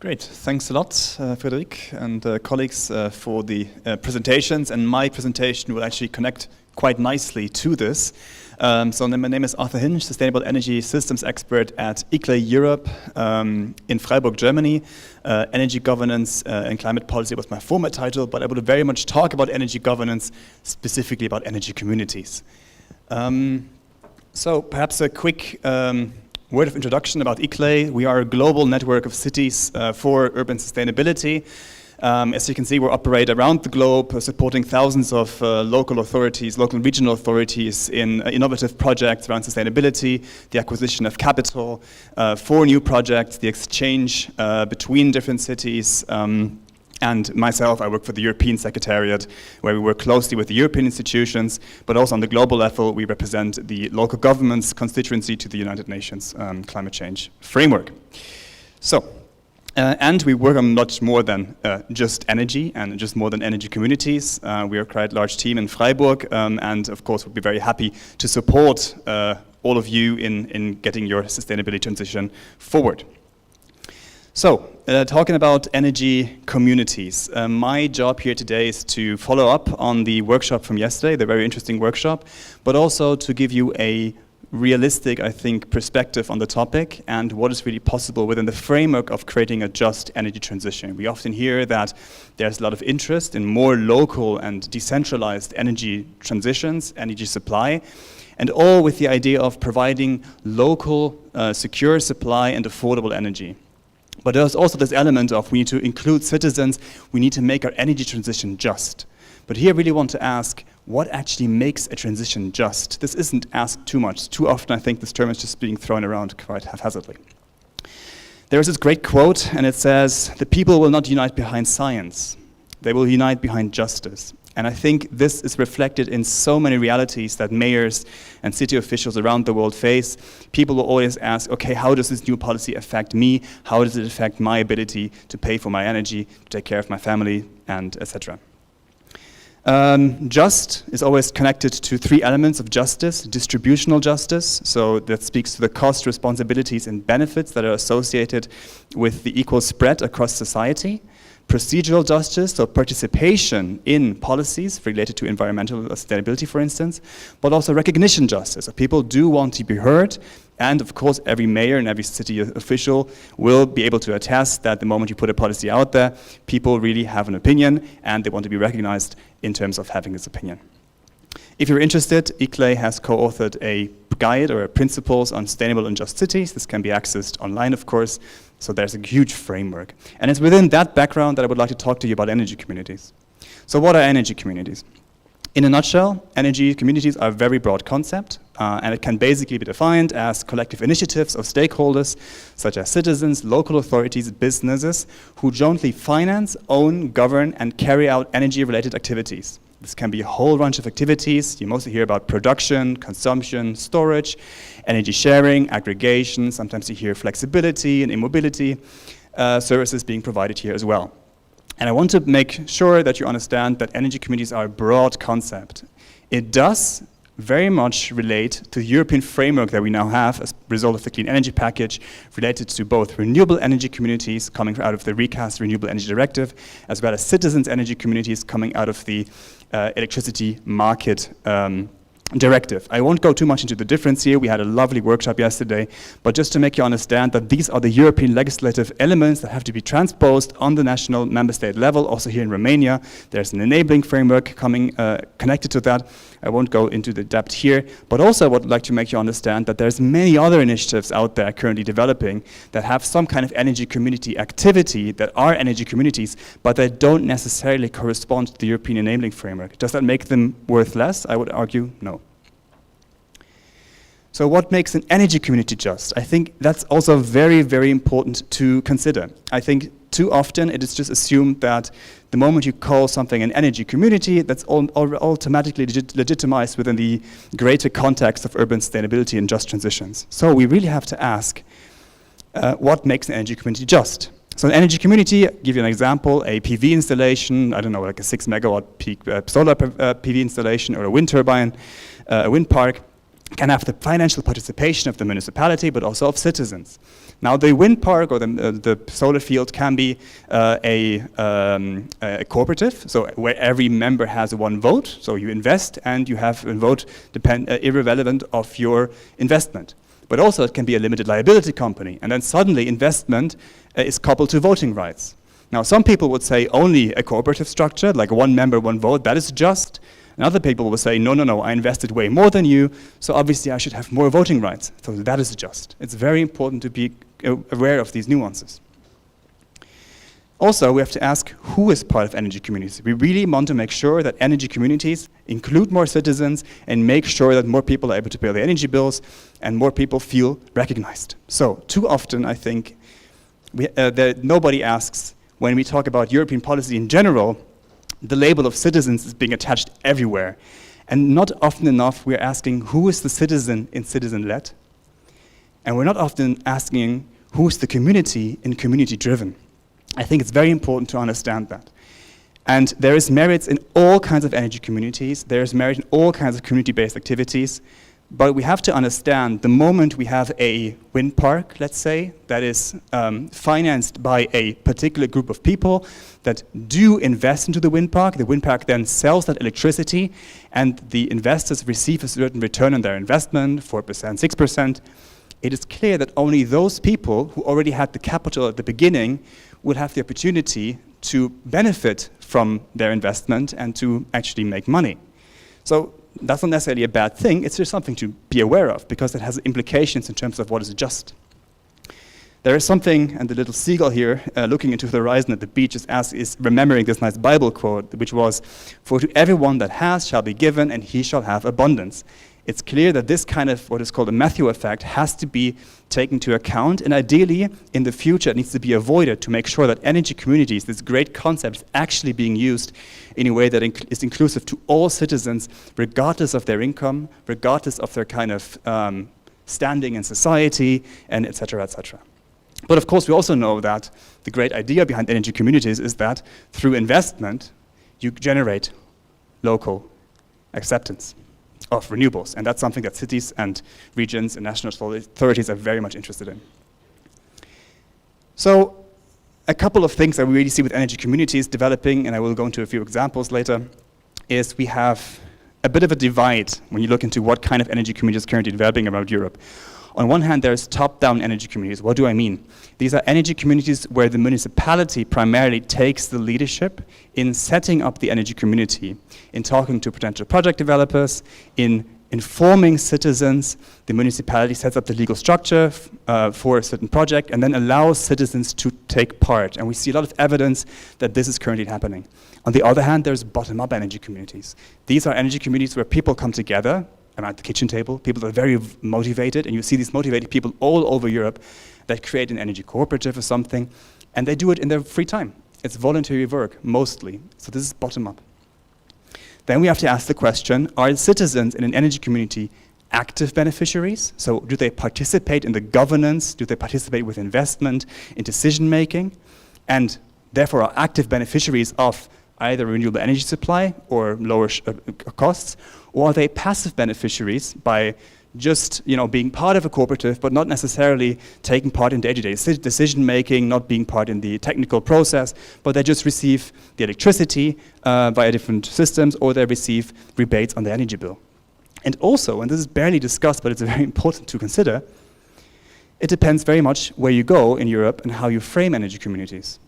Great, thanks a lot, Frederic and colleagues for the presentations, and my presentation will actually connect quite nicely to this. So my name is Arthur HINSCH, Sustainable Energy Systems Expert at ICLEI Europe in Freiburg, Germany. Energy Governance and Climate Policy was my former title, but I would very much talk about energy governance, specifically about energy communities. So perhaps a quick word of introduction about ICLEI. We are a global network of cities for urban sustainability. As you can see, we operate around the globe, supporting thousands of local authorities, local and regional authorities in innovative projects around sustainability, the acquisition of capital for new projects, the exchange between different cities. And myself, I work for the European Secretariat, where we work closely with the European institutions, but also on the global level, we represent the local government's constituency to the United Nations climate change framework. So, and we work on much more than just energy and just more than energy communities. We are quite a large team in Freiburg, and of course, we'll be very happy to support all of you in getting your sustainability transition forward. So, talking about energy communities, my job here today is to follow up on the workshop from yesterday, the very interesting workshop, but also to give you a realistic, I think, perspective on the topic and what is really possible within the framework of creating a just energy transition. We often hear that there's a lot of interest in more local and decentralized energy transitions, energy supply, and all with the idea of providing local, secure supply and affordable energy. But there's also this element of we need to include citizens, we need to make our energy transition just. But here I really want to ask, what actually makes a transition just? This isn't asked too much. Too often I think this term is just being thrown around quite haphazardly. There is this great quote, and it says, "The people will not unite behind science, they will unite behind justice." And I think this is reflected in so many realities that mayors and city officials around the world face. People will always ask, okay, how does this new policy affect me? How does it affect my ability to pay for my energy, to take care of my family, and etc. Just is always connected to three elements of justice: distributional justice, so that speaks to the cost, responsibilities, and benefits that are associated with the equal spread across society. Procedural justice, so participation in policies related to environmental sustainability, for instance, but also recognition justice, so people do want to be heard, and of course every mayor and every city official will be able to attest that the moment you put a policy out there, people really have an opinion and they want to be recognized in terms of having this opinion. If you're interested, ICLEI has co-authored a guide or principles on sustainable and just cities. This can be accessed online, of course, so there's a huge framework. And it's within that background that I would like to talk to you about energy communities. So what are energy communities? In a nutshell, energy communities are a very broad concept, and it can basically be defined as collective initiatives of stakeholders, such as citizens, local authorities, businesses, who jointly finance, own, govern, and carry out energy-related activities. This can be a whole bunch of activities. You mostly hear about production, consumption, storage, energy sharing, aggregation. Sometimes you hear flexibility and immobility services being provided here as well. And I want to make sure that you understand that energy communities are a broad concept. It does very much relate to the European framework that we now have as a result of the Clean Energy Package, related to both renewable energy communities coming out of the recast Renewable Energy Directive, as well as citizens' energy communities coming out of the electricity market directive. I won't go too much into the difference here. We had a lovely workshop yesterday, but just to make you understand that these are the European legislative elements that have to be transposed on the national member state level. Also here in Romania, there's an enabling framework coming connected to that. I won't go into the depth here, but also I would like to make you understand that there's many other initiatives out there currently developing that have some kind of energy community activity that are energy communities, but that don't necessarily correspond to the European enabling framework. Does that make them worth less? I would argue no. So what makes an energy community just? I think that's also very, very important to consider. I think too often it is just assumed that the moment you call something an energy community, that's automatically legitimized within the greater context of urban sustainability and just transitions. So we really have to ask, what makes an energy community just? So an energy community, I'll give you an example, a PV installation, I don't know, like a 6 megawatt peak solar PV installation or a wind turbine, a wind park. can have the financial participation of the municipality, but also of citizens. Now, the wind park or the solar field can be a cooperative, so where every member has one vote. So you invest and you have a vote irrelevant of your investment. But also it can be a limited liability company, and then suddenly investment is coupled to voting rights. Now, some people would say only a cooperative structure, like one member, one vote, that is just. And other people will say, no, I invested way more than you, so obviously I should have more voting rights. So that is just. It's very important to be aware of these nuances. Also, we have to ask who is part of energy communities. We really want to make sure that energy communities include more citizens and make sure that more people are able to pay their energy bills and more people feel recognized. So, too often, I think, nobody asks, when we talk about European policy in general, the label of citizens is being attached everywhere. And not often enough we're asking who is the citizen in citizen-led. And we're not often asking who is the community in community-driven. I think it's very important to understand that. And there is merits in all kinds of energy communities. There is merit in all kinds of community-based activities. But we have to understand the moment we have a wind park, let's say, that is financed by a particular group of people that do invest into the wind park then sells that electricity, and the investors receive a certain return on their investment, 4%, 6%. It is clear that only those people who already had the capital at the beginning would have the opportunity to benefit from their investment and to actually make money. So that's not necessarily a bad thing, it's just something to be aware of, because it has implications in terms of what is just. There is something, and the little seagull here looking into the horizon at the beach is remembering this nice Bible quote, which was, "For to everyone that has shall be given, and he shall have abundance." It's clear that this kind of what is called a Matthew effect has to be taken into account, and ideally in the future it needs to be avoided to make sure that energy communities, this great concept, is actually being used in a way that is inclusive to all citizens, regardless of their income, regardless of their kind of standing in society, and et cetera, et cetera. But of course we also know that the great idea behind energy communities is that through investment you generate local acceptance of renewables, and that's something that cities and regions and national authorities are very much interested in. So a couple of things that we really see with energy communities developing, and I will go into a few examples later, is we have a bit of a divide when you look into what kind of energy communities are currently developing around Europe. On one hand, there's top-down energy communities. What do I mean? These are energy communities where the municipality primarily takes the leadership in setting up the energy community, in talking to potential project developers, in informing citizens. The municipality sets up the legal structure for a certain project and then allows citizens to take part. And we see a lot of evidence that this is currently happening. On the other hand, there's bottom-up energy communities. These are energy communities where people come together around the kitchen table, people that are very motivated, and you see these motivated people all over Europe that create an energy cooperative or something, and they do it in their free time. It's voluntary work, mostly. So this is bottom-up. Then we have to ask the question, are citizens in an energy community active beneficiaries? So do they participate in the governance? Do they participate with investment, in decision-making? And therefore are active beneficiaries of either renewable energy supply or lower costs? Or are they passive beneficiaries by just being part of a cooperative but not necessarily taking part in day-to-day decision-making, not being part in the technical process, but they just receive the electricity via different systems, or they receive rebates on the energy bill? And also, and this is barely discussed, but it's very important to consider, it depends very much where you go in Europe and how you frame energy communities.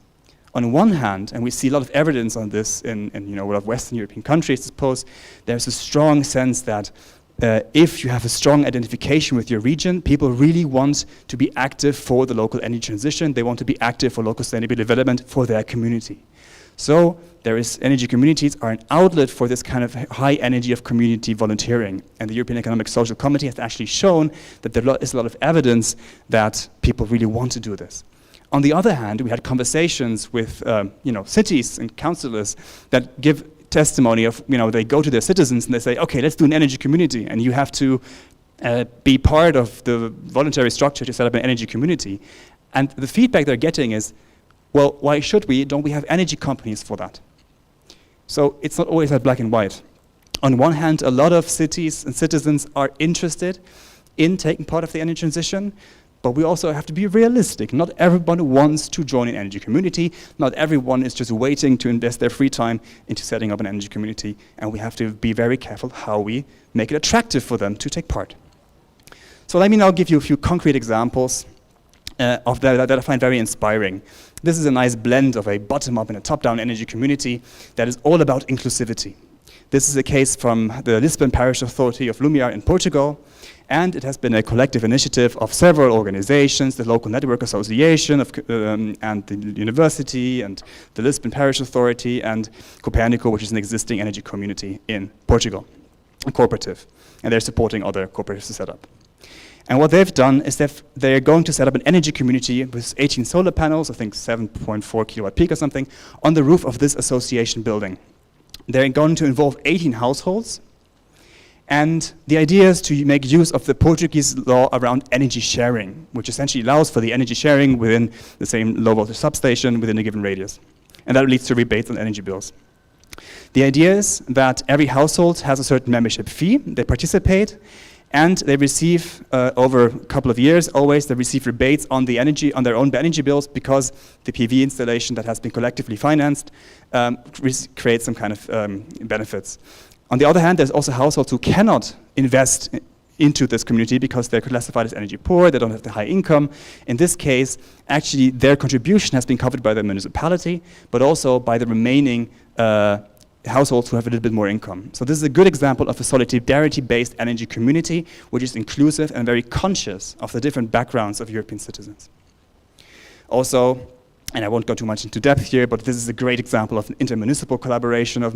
On one hand, and we see a lot of evidence on this in a lot of Western European countries, I suppose, there's a strong sense that if you have a strong identification with your region, people really want to be active for the local energy transition. They want to be active for local sustainable development for their community. So energy communities are an outlet for this kind of high energy of community volunteering. And the European Economic Social Committee has actually shown that there is a lot of evidence that people really want to do this. On the other hand, we had conversations with cities and councillors that give testimony of, they go to their citizens and they say, okay, let's do an energy community, and you have to be part of the voluntary structure to set up an energy community. And the feedback they're getting is, well, why should we? Don't we have energy companies for that? So it's not always that black and white. On one hand, a lot of cities and citizens are interested in taking part of the energy transition, but we also have to be realistic. Not everyone wants to join an energy community. Not everyone is just waiting to invest their free time into setting up an energy community, and we have to be very careful how we make it attractive for them to take part. So let me now give you a few concrete examples of that I find very inspiring. This is a nice blend of a bottom-up and a top-down energy community that is all about inclusivity. This is a case from the Lisbon Parish Authority of Lumiar in Portugal, and it has been a collective initiative of several organizations, the Local Network Association and the university and the Lisbon Parish Authority and Copernico, which is an existing energy community in Portugal, a cooperative, and they're supporting other cooperatives to set up. And what they've done is they're going to set up an energy community with 18 solar panels, I think 7.4 kilowatt peak or something, on the roof of this association building. They're going to involve 18 households, and the idea is to make use of the Portuguese law around energy sharing, which essentially allows for the energy sharing within the same low voltage substation within a given radius. And that leads to rebates on energy bills. The idea is that every household has a certain membership fee, they participate, and they receive, over a couple of years, always they receive rebates on the energy, on their own energy bills, because the PV installation that has been collectively financed creates some kind of benefits. On the other hand, there's also households who cannot invest into this community because they're classified as energy poor, they don't have the high income. In this case, actually their contribution has been covered by the municipality, but also by the remaining households who have a little bit more income. So this is a good example of a solidarity-based energy community, which is inclusive and very conscious of the different backgrounds of European citizens. Also, and I won't go too much into depth here, but this is a great example of an intermunicipal collaboration of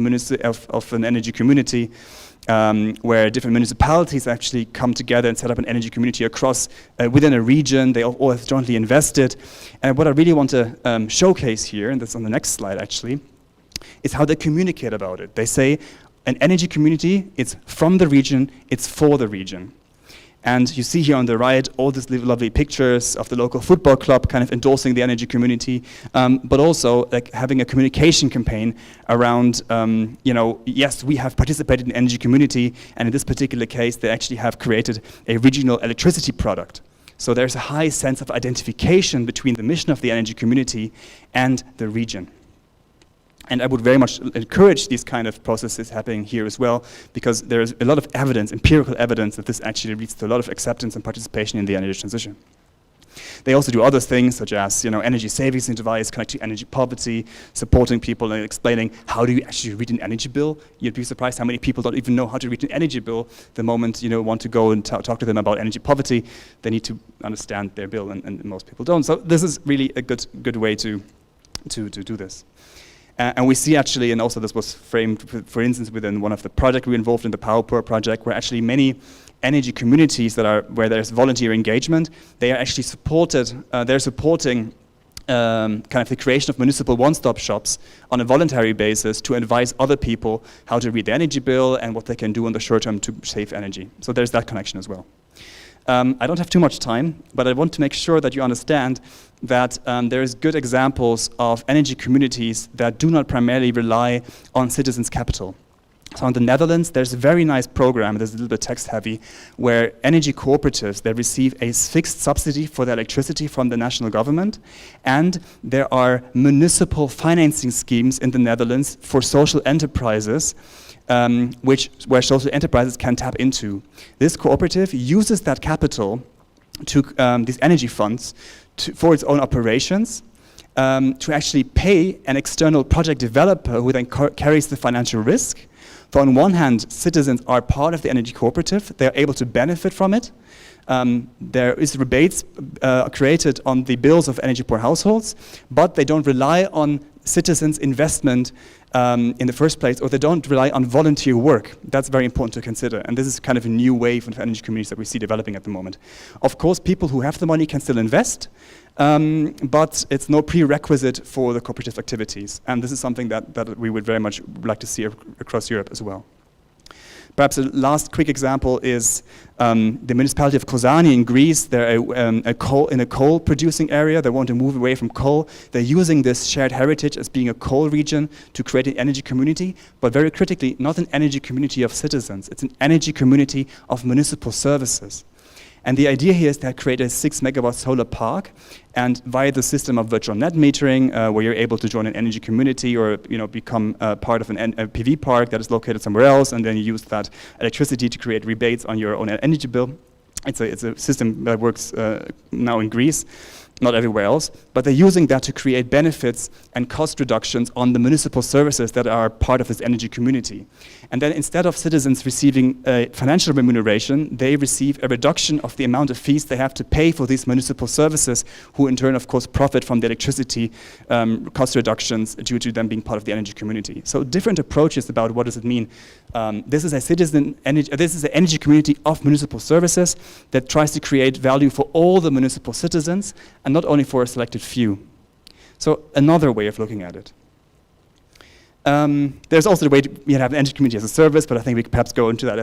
an energy community where different municipalities actually come together and set up an energy community across, within a region. They all have jointly invested. And what I really want to showcase here, and that's on the next slide actually, is how they communicate about it. They say an energy community, it's from the region, it's for the region. And you see here on the right all these lovely pictures of the local football club kind of endorsing the energy community, but also like having a communication campaign around, yes, we have participated in energy community, and in this particular case, they actually have created a regional electricity product. So there's a high sense of identification between the mission of the energy community and the region. And I would very much encourage these kind of processes happening here as well, because there is a lot of evidence, empirical evidence, that this actually leads to a lot of acceptance and participation in the energy transition. They also do other things, such as energy savings device, connecting energy poverty, supporting people and explaining how do you actually read an energy bill. You'd be surprised how many people don't even know how to read an energy bill. The moment want to go and talk to them about energy poverty, they need to understand their bill, and most people don't. So this is really a good way to do this. And we see actually, and also this was framed, for instance, within one of the projects we were involved in, the Power Poor project, where actually many energy communities where there's volunteer engagement, they are actually supported, they're supporting kind of the creation of municipal one-stop shops on a voluntary basis to advise other people how to read the energy bill and what they can do in the short term to save energy. So there's that connection as well. I don't have too much time, but I want to make sure that you understand that there's good examples of energy communities that do not primarily rely on citizens' capital. So in the Netherlands, there's a very nice program, there's a little bit text heavy, where energy cooperatives, they receive a fixed subsidy for their electricity from the national government, and there are municipal financing schemes in the Netherlands for social enterprises, where social enterprises can tap into. This cooperative uses that capital to these energy funds for its own operations, to actually pay an external project developer who then carries the financial risk. So on one hand, citizens are part of the energy cooperative, they're able to benefit from it. There is rebates created on the bills of energy poor households, but they don't rely on citizens' investment in the first place, or they don't rely on volunteer work. That's very important to consider, and this is kind of a new wave of energy communities that we see developing at the moment. Of course, people who have the money can still invest, but it's no prerequisite for the cooperative activities, and this is something that we would very much like to see across Europe as well. Perhaps a last quick example is the municipality of Kozani in Greece. They're in a coal-producing area. They want to move away from coal. They're using this shared heritage as being a coal region to create an energy community, but very critically, not an energy community of citizens. It's an energy community of municipal services. And the idea here is to create a 6 megawatt solar park, and via the system of virtual net metering, where you're able to join an energy community or become part of a PV park that is located somewhere else, and then you use that electricity to create rebates on your own energy bill. It's a system that works now in Greece, not everywhere else, but they're using that to create benefits and cost reductions on the municipal services that are part of this energy community. And then instead of citizens receiving a financial remuneration, they receive a reduction of the amount of fees they have to pay for these municipal services, who in turn, of course, profit from the electricity cost reductions due to them being part of the energy community. So different approaches about what does it mean. This is an energy community of municipal services that tries to create value for all the municipal citizens and not only for a selected few. So another way of looking at it. There's also the way we have an energy community as a service, but I think we could perhaps go into that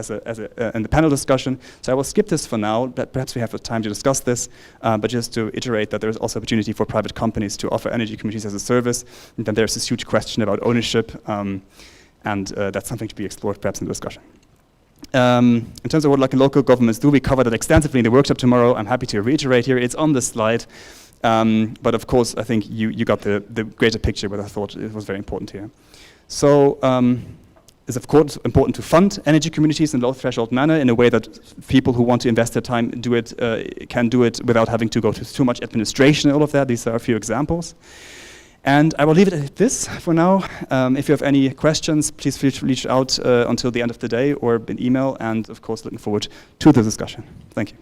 in the panel discussion. So I will skip this for now, but perhaps we have time to discuss this. But just to iterate that there's also opportunity for private companies to offer energy communities as a service. And then there's this huge question about ownership, and that's something to be explored perhaps in the discussion. In terms of what local governments do, we cover that extensively in the workshop tomorrow. I'm happy to reiterate here. It's on the slide. But of course, I think you got the greater picture, but I thought it was very important here. So it's of course important to fund energy communities in low threshold manner in a way that people who want to invest their time can do it without having to go through too much administration and all of that. These are a few examples. And I will leave it at this for now. If you have any questions, please feel free to reach out until the end of the day or an email. And of course, looking forward to the discussion. Thank you.